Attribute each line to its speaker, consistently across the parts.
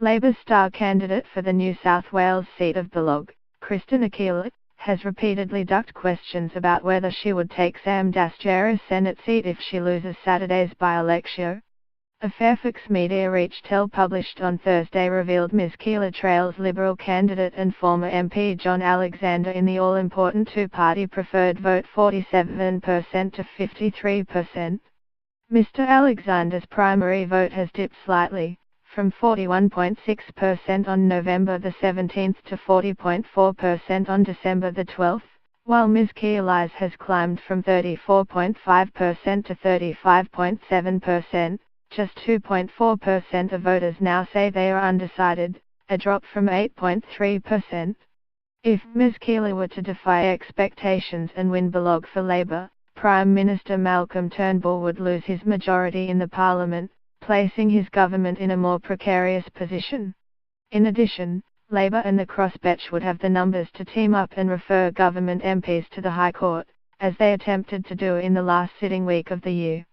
Speaker 1: Labour star candidate for the New South Wales seat of Bennelo, Kristina Keneally, has repeatedly ducked questions about whether she would take Sam Dastyari's Senate seat if she loses Saturday's by-election. A Fairfax media reach tell published on Thursday revealed Ms. Keneally trails Liberal candidate and former MP John Alexander in the all-important two-party preferred vote 47% to 53%. Mr. Alexander's primary vote has dipped slightly, from 41.6% on November the 17th to 40.4% on December the 12th, while Ms. Keneally's has climbed from 34.5% to 35.7%. Just 2.4% of voters now say they are undecided, a drop from 8.3%. If Ms. Keneally were to defy expectations and win Bennelo for Labour, Prime Minister Malcolm Turnbull would lose his majority in the Parliament, placing his government in a more precarious position. In addition, Labour and the crossbench would have the numbers to team up and refer government MPs to the High Court, as they attempted to do in the last sitting week of the year.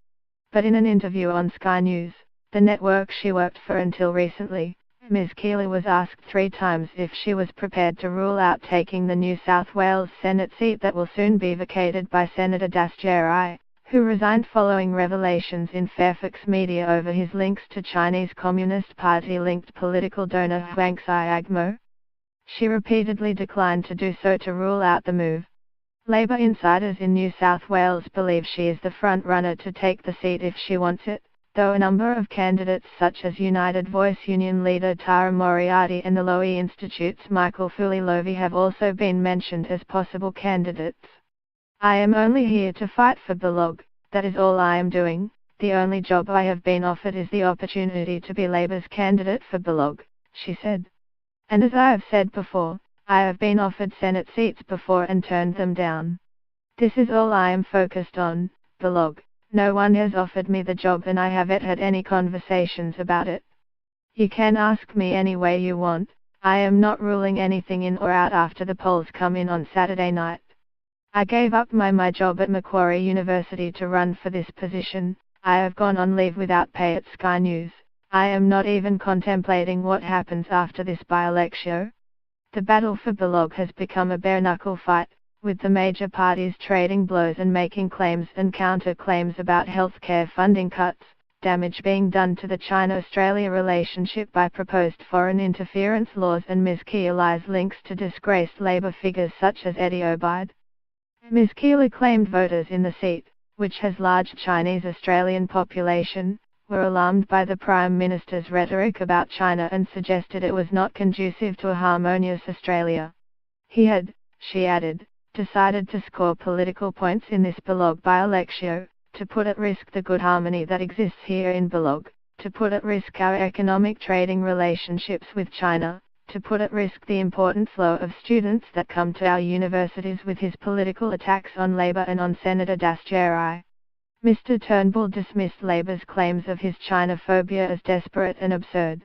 Speaker 1: But in an interview on Sky News, the network she worked for until recently, Ms. Keneally was asked 3 times if she was prepared to rule out taking the New South Wales Senate seat that will soon be vacated by Senator Dastyari, who resigned following revelations in Fairfax media over his links to Chinese Communist Party-linked political donor Huang Xiaomo. She repeatedly declined to do so to rule out the move. Labour insiders in New South Wales believe she is the front-runner to take the seat if she wants it, though a number of candidates such as United Voice Union leader Tara Moriarty and the Lowy Institute's Michael Fulilovi have also been mentioned as possible candidates. "I am only here to fight for Bennelo, that is all I am doing. The only job I have been offered is the opportunity to be Labour's candidate for Bennelo," she said. "And as I have said before, I have been offered Senate seats before and turned them down. This is all I am focused on, Bennelo. No one has offered me the job and I haven't had any conversations about it. You can ask me any way you want. I am not ruling anything in or out after the polls come in on Saturday night. I gave up my job at Macquarie University to run for this position. I have gone on leave without pay at Sky News. I am not even contemplating what happens after this by-election." The battle for Bennelo has become a bare-knuckle fight, with the major parties trading blows and making claims and counter-claims about healthcare funding cuts, damage being done to the China-Australia relationship by proposed foreign interference laws and Ms. Keneally's links to disgraced Labour figures such as Eddie Obeid. Ms. Keneally claimed voters in the seat, which has large Chinese-Australian population, were alarmed by the Prime Minister's rhetoric about China and suggested it was not conducive to a harmonious Australia. He had, she added, decided to score political points in this Bennelo by-election, to put at risk the good harmony that exists here in Bennelo, to put at risk our economic trading relationships with China, to put at risk the important flow of students that come to our universities with his political attacks on Labour and on Senator Dastyari. Mr. Turnbull dismissed Labour's claims of his China phobia as desperate and absurd.